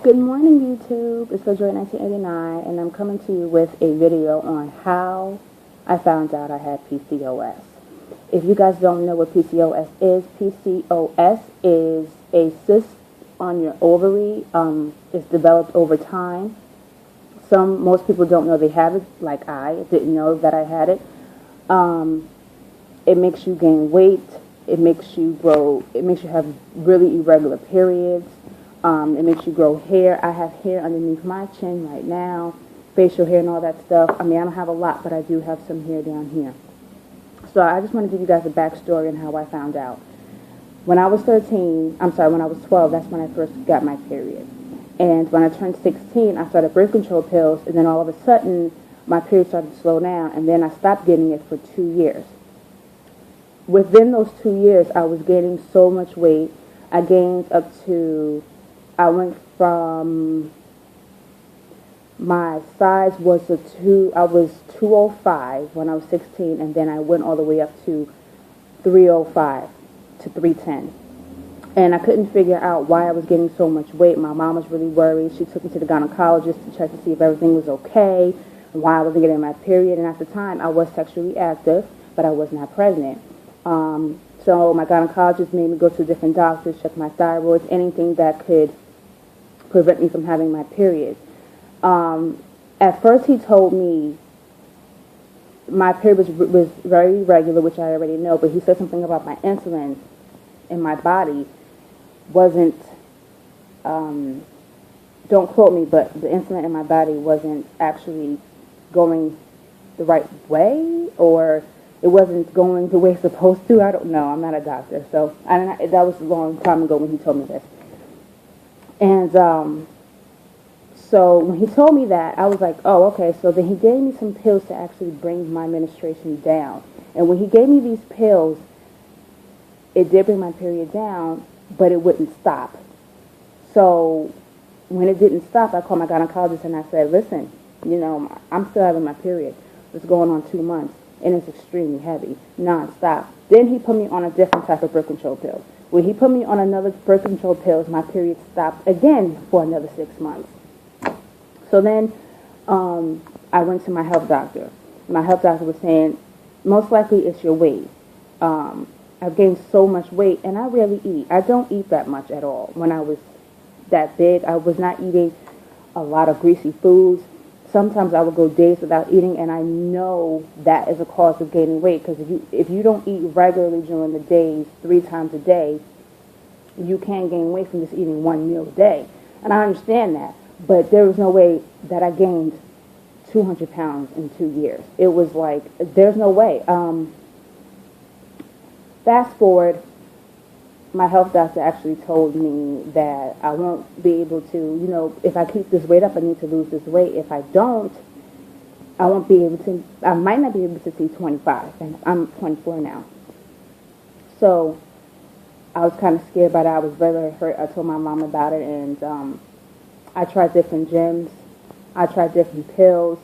Good morning, YouTube. It's Joy 1989, and I'm coming to you with a video on how I found out I had PCOS. If you guys don't know what PCOS is a cyst on your ovary. It's developed over time. Most people don't know they have it, like I didn't know that I had it. It makes you gain weight. It makes you grow. It makes you have really irregular periods. It makes you grow hair. I have hair underneath my chin right now, facial hair and all that stuff. I mean, I don't have a lot, but I do have some hair down here. So I just want to give you guys a backstory on how I found out. When I was 12, that's when I first got my period. And when I turned 16, I started birth control pills, and then all of a sudden, my period started to slow down, and then I stopped getting it for 2 years. Within those 2 years, I was gaining so much weight. I went from, my size was I was 205 when I was 16, and then I went all the way up to 305 to 310. And I couldn't figure out why I was getting so much weight. My mom was really worried. She took me to the gynecologist to check to see if everything was okay, and why I wasn't getting my period. And at the time, I was sexually active, but I was not pregnant. So my gynecologist made me go to different doctors, check my thyroid, anything that could prevent me from having my period. At first, he told me my period was very irregular, which I already know, but he said something about my insulin in my body wasn't, don't quote me, but the insulin in my body wasn't actually going the right way, or it wasn't going the way it's supposed to. I don't know. I'm not a doctor. So that was a long time ago when he told me this. And so when he told me that, I was like, oh, okay. So then he gave me some pills to actually bring my menstruation down. And when he gave me these pills, it did bring my period down, but it wouldn't stop. So when it didn't stop, I called my gynecologist and I said, listen, I'm still having my period. It's going on 2 months, and it's extremely heavy, nonstop. Then he put me on a different type of birth control pill. When he put me on another birth control pill, my period stopped again for another 6 months. So then I went to my health doctor. My health doctor was saying, most likely it's your weight. I've gained so much weight, and I rarely eat. I don't eat that much at all. When I was that big, I was not eating a lot of greasy foods. Sometimes I would go days without eating, and I know that is a cause of gaining weight, because if you don't eat regularly during the days, 3 times a day, you can gain weight from just eating 1 meal a day. And I understand that, but there was no way that I gained 200 pounds in 2 years. It was like, there's no way. Fast forward, my health doctor actually told me that I won't be able to, if I keep this weight up, I need to lose this weight. If I don't, I might not be able to see 25, and I'm 24 now. So I was kind of scared by that. I was very, very hurt. I told my mom about it, and I tried different gyms. I tried different pills.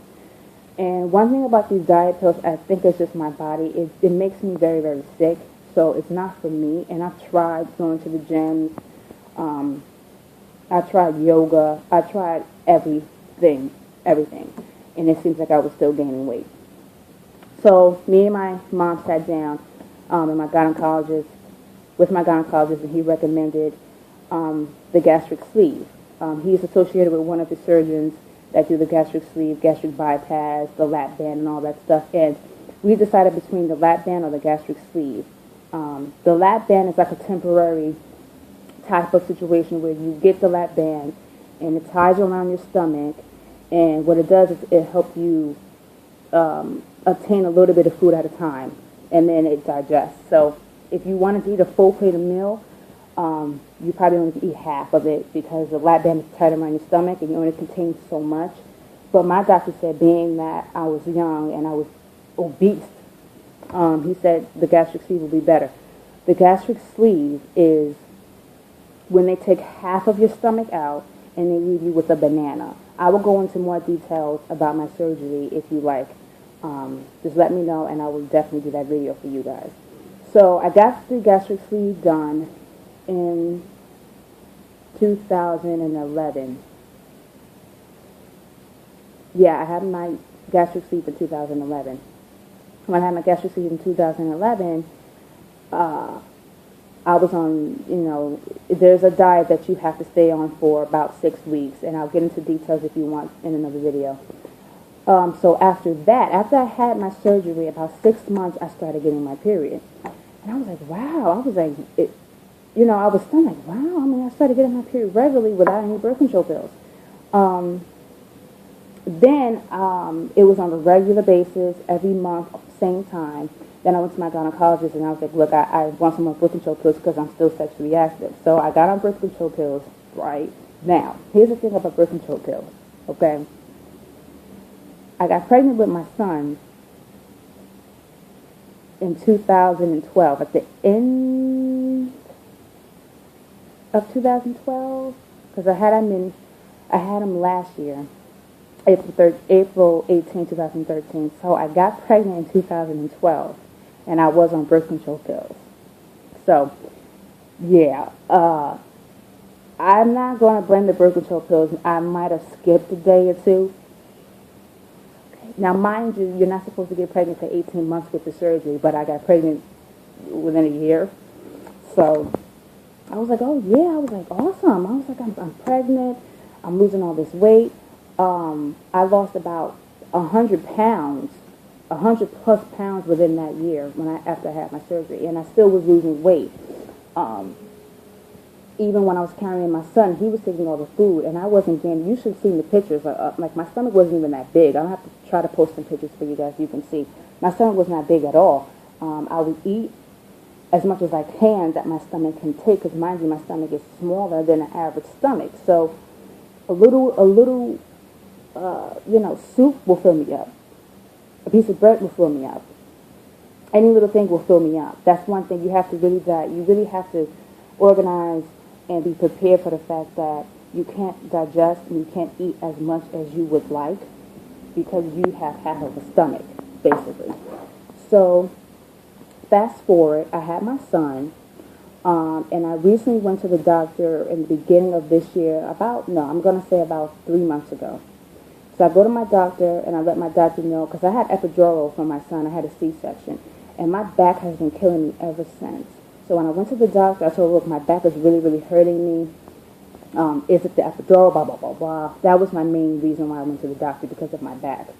And one thing about these diet pills, I think it's just my body. It makes me very, very sick. So it's not for me. And I've tried going to the gyms. I tried yoga. I tried everything. And it seems like I was still gaining weight. So me and my mom sat down with my gynecologist, and he recommended the gastric sleeve. He's associated with one of the surgeons that do the gastric sleeve, gastric bypass, the lap band, and all that stuff. And we decided between the lap band or the gastric sleeve. The lap band is like a temporary type of situation where you get the lap band and it ties around your stomach, and what it does is it helps you obtain a little bit of food at a time, and then it digests. So if you wanted to eat a full plate of meal, you probably only eat half of it because the lap band is tied around your stomach and you only contain so much. But my doctor said, being that I was young and I was obese, he said the gastric sleeve will be better. The gastric sleeve is when they take half of your stomach out and they leave you with a banana. I will go into more details about my surgery if you like. Just let me know, and I will definitely do that video for you guys. So I got the gastric sleeve done in 2011. Yeah, I had my gastric sleeve in 2011. When I had my gastric sleeve in 2011, I was on, there's a diet that you have to stay on for about 6 weeks, and I'll get into details if you want in another video. So after that, after I had my surgery, about 6 months, I started getting my period. And I was like, wow. I was like, I was stunned, like, wow. I mean, I started getting my period regularly without any birth control pills. Then it was on a regular basis, every month, same time. Then I went to my gynecologist, and I was like, look, I want some more birth control pills because I'm still sexually active. So I got on birth control pills right now. Here's the thing about birth control pills, okay? I got pregnant with my son in 2012, at the end of 2012, because I had him last year, April 18, 2013. So I got pregnant in 2012, and I was on birth control pills. So, yeah, I'm not going to blame the birth control pills. I might have skipped a day or two. Now, mind you, you're not supposed to get pregnant for 18 months with the surgery, but I got pregnant within a year. So I was like, oh, yeah. I was like, awesome. I was like, I'm pregnant. I'm losing all this weight. I lost about 100 pounds, 100 plus pounds within that year after I had my surgery, and I still was losing weight. Even when I was carrying my son, he was taking all the food, and I wasn't gaining. You should have seen the pictures. Like my stomach wasn't even that big. I'll have to try to post some pictures for you guys so you can see. My stomach was not big at all. I would eat as much as I can that my stomach can take, because mind you, my stomach is smaller than an average stomach. So a little soup will fill me up. A piece of bread will fill me up. Any little thing will fill me up. That's one thing you have to you really have to organize and be prepared for the fact that you can't digest and you can't eat as much as you would like because you have half of a stomach, basically. So, fast forward, I had my son, and I recently went to the doctor in the beginning of this year, about 3 months ago. So I go to my doctor, and I let my doctor know, because I had epidural for my son. I had a C-section, and my back has been killing me ever since. So when I went to the doctor, I told her, look, my back is really, really hurting me. Is it the epidural, blah, blah, blah, blah. That was my main reason why I went to the doctor, because of my back.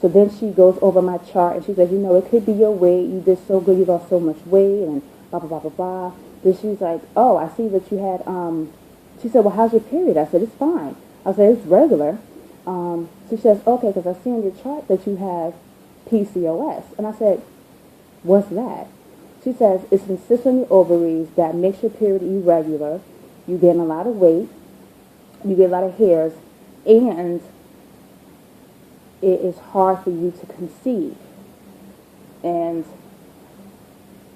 So then she goes over my chart, and she says, it could be your weight. You did so good. You lost so much weight, and blah, blah, blah, blah, blah. Then she's like, oh, I see that you had, she said, well, how's your period? I said, it's fine. I said, it's regular. She says, okay, because I see on your chart that you have PCOS. And I said, what's that? She says, it's an cyst on your ovaries that makes your period irregular. You gain a lot of weight. You get a lot of hairs. And it is hard for you to conceive. And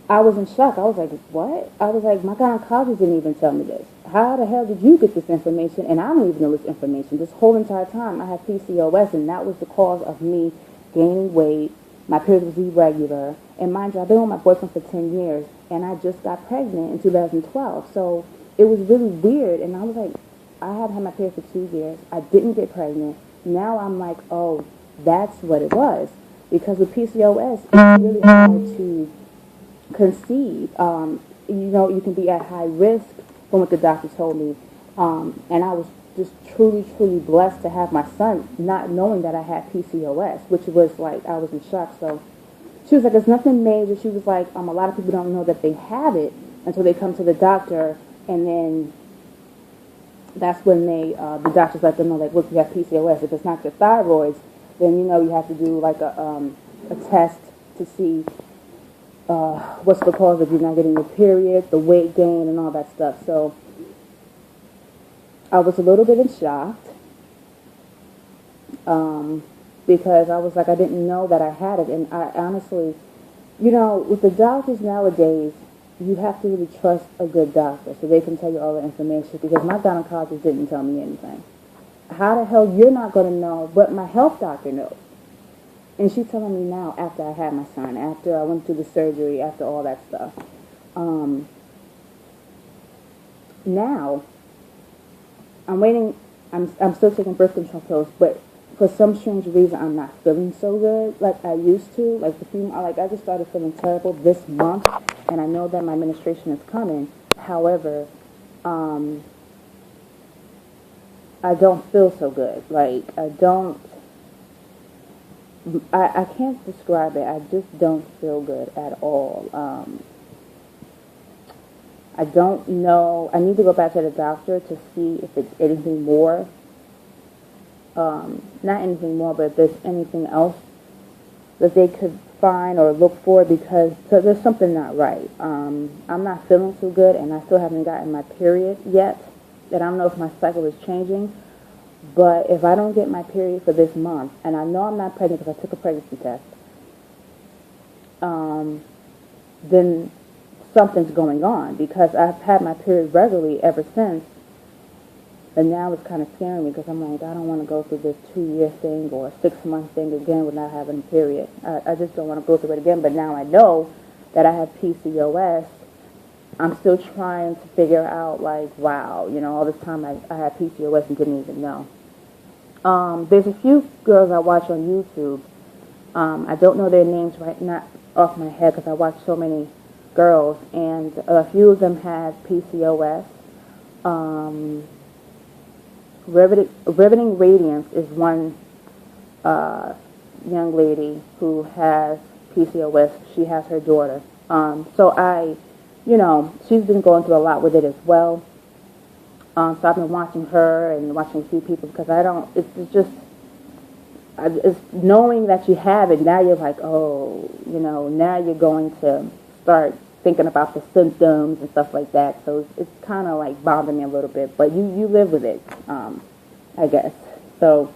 I was in shock. I was like, what? I was like, my gynecologist didn't even tell me this. How the hell did you get this information? And I don't even know this information. This whole entire time I had PCOS, and that was the cause of me gaining weight. My period was irregular. And mind you, I've been with my boyfriend for 10 years, and I just got pregnant in 2012. So it was really weird. And I was like, I had had my period for 2 years. I didn't get pregnant. Now I'm like, oh, that's what it was. Because with PCOS, it's really hard to conceive. You can be at high risk from what the doctor told me. And I was just truly, truly blessed to have my son, not knowing that I had PCOS, which was like, I was in shock. So she was like, it's nothing major. She was like, a lot of people don't know that they have it until they come to the doctor, and then that's when the doctors let them know, like, look, you have PCOS. If it's not your thyroids, then you have to do like a test to see what's the cause of you not getting your period, the weight gain, and all that stuff. So I was a little bit in shock because I was like, I didn't know that I had it. And I honestly, with the doctors nowadays, you have to really trust a good doctor so they can tell you all the information, because my gynecologist didn't tell me anything. How the hell you're not going to know, but my health doctor knows? And she's telling me now, after I had my son, after I went through the surgery, after all that stuff. Now, I'm waiting. I'm still taking birth control pills, but for some strange reason, I'm not feeling so good like I used to. Like I just started feeling terrible this month, and I know that my menstruation is coming. However, I don't feel so good. Like I can't describe it. I just don't feel good at all. I don't know. I need to go back to the doctor to see if it's anything more. Not anything more, but if there's anything else that they could find or look for, because there's something not right. I'm not feeling too good, and I still haven't gotten my period yet. And I don't know if my cycle is changing, but if I don't get my period for this month, and I know I'm not pregnant because I took a pregnancy test, then something's going on, because I've had my period regularly ever since. And now it's kind of scaring me, because I'm like, I don't want to go through this 2-year thing or 6-month thing again without having a period. I just don't want to go through it again. But now I know that I have PCOS. I'm still trying to figure out, like, wow, all this time I had PCOS and didn't even know. There's a few girls I watch on YouTube. I don't know their names right not off my head, because I watch so many girls, and a few of them have PCOS. Riveting Radiance is one young lady who has PCOS. She has her daughter. So she's been going through a lot with it as well. So I've been watching her and watching a few people, because it's knowing that you have it, now you're like, oh, now you're going to start thinking about the symptoms and stuff like that. So it's kind of like bothering me a little bit, but you live with it, I guess. So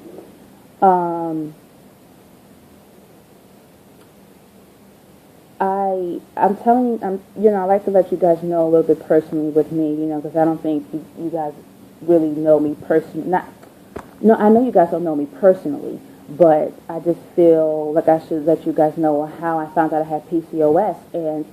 I like to let you guys know a little bit personally with me, because I don't think you guys really know me personally. I know you guys don't know me personally, but I just feel like I should let you guys know how I found out I had PCOS. And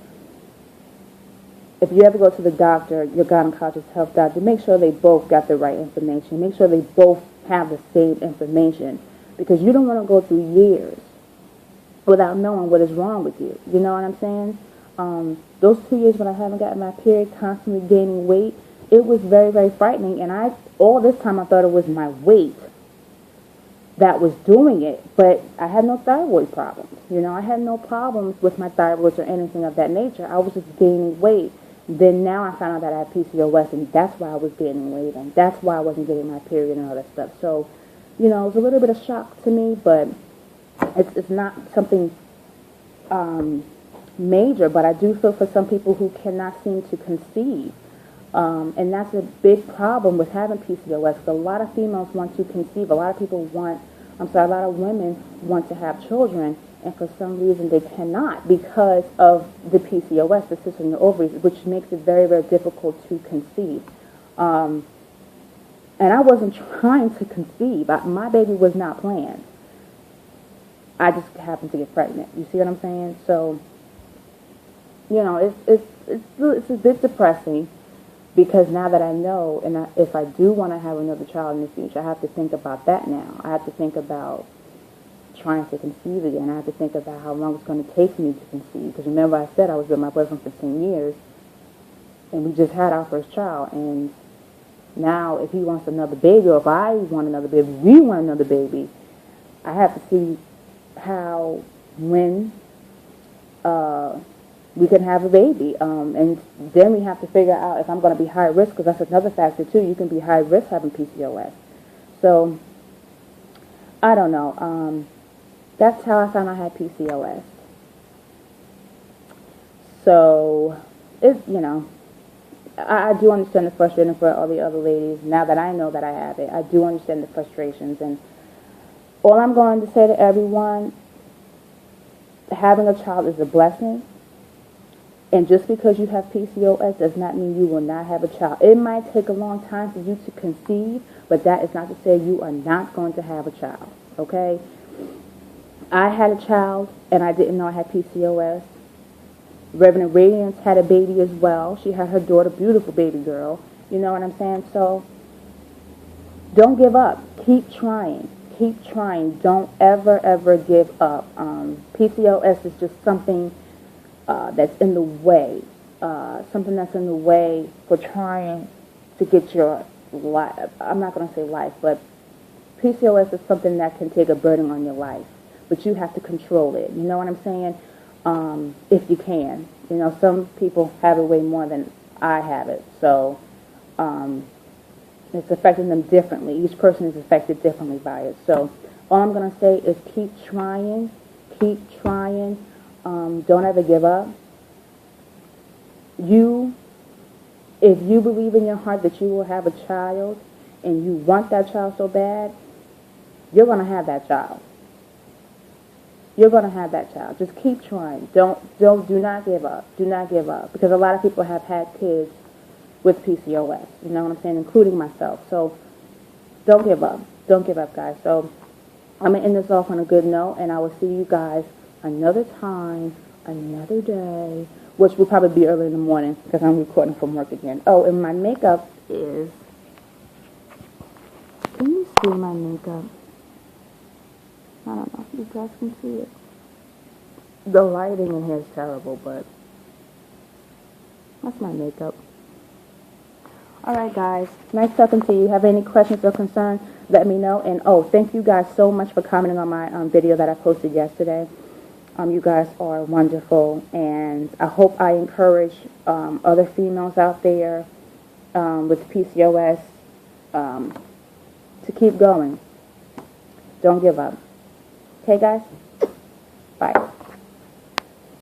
if you ever go to the doctor, your gynecologist, health doctor, make sure they both got the right information. Make sure they both have the same information, because you don't want to go through years without knowing what is wrong with you. You know what I'm saying? Those 2 years when I haven't gotten my period, constantly gaining weight, it was very, very frightening. And all this time I thought it was my weight that was doing it, but I had no thyroid problems. I had no problems with my thyroid or anything of that nature. I was just gaining weight. Then now I found out that I had PCOS, and that's why I was gaining weight, and that's why I wasn't getting my period and all that stuff. So, it was a little bit of shock to me, but it's not something major. But I do feel for some people who cannot seem to conceive. And that's a big problem with having PCOS. A lot of females want to conceive. A lot of women want to have children, and for some reason they cannot, because of the PCOS, the cyst in your ovaries, which makes it very, very difficult to conceive. And I wasn't trying to conceive. My baby was not planned. I just happened to get pregnant. You see what I'm saying? So, it's a bit depressing. Because now that I know, and if I do want to have another child in the future, I have to think about that now. I have to think about trying to conceive again. I have to think about how long it's going to take me to conceive. Because remember, I said I was with my boyfriend for 10 years, and we just had our first child. And now, if he wants another baby, or if I want another baby, we want another baby, I have to see when we can have a baby. And then we have to figure out if I'm going to be high risk, because that's another factor too. You can be high risk having PCOS. So, I don't know. That's how I found I had PCOS. So, I do understand the frustration for all the other ladies. Now that I know that I have it, I do understand the frustrations. And all I'm going to say to everyone, having a child is a blessing. And just because you have PCOS does not mean you will not have a child. It might take a long time for you to conceive, but that is not to say you are not going to have a child, okay? I had a child, and I didn't know I had PCOS. Reverend Radiance had a baby as well. She had her daughter, beautiful baby girl. You know what I'm saying? So don't give up. Keep trying. keep trying. Don't ever give up. PCOS is just something that's in the way. Something that's in the way for trying to get your life. I'm not going to say life, but PCOS is something that can take a burden on your life. But you have to control it. You know what I'm saying? If you can. You know, some people have it way more than I have it. So it's affecting them differently. Each person is affected differently by it. So all I'm going to say is keep trying. Keep trying. Don't ever give up. If you believe in your heart that you will have a child and you want that child so bad, you're going to have that child. You're going to have that child. Just keep trying. Do not give up. Do not give up. Because a lot of people have had kids with PCOS. You know what I'm saying? Including myself. So don't give up. Don't give up, guys. So I'm going to end this off on a good note, and I will see you guys another time, another day, which will probably be early in the morning because I'm recording from work again. Oh, and my makeup is... Can you see my makeup? I don't know if you guys can see it. The lighting in here is terrible, but that's my makeup. Alright, guys. Nice talking to you. Have any questions or concerns, let me know. And, oh, thank you guys so much for commenting on my video that I posted yesterday. You guys are wonderful, and I hope I encourage other females out there with PCOS to keep going. Don't give up. Okay, guys? Bye.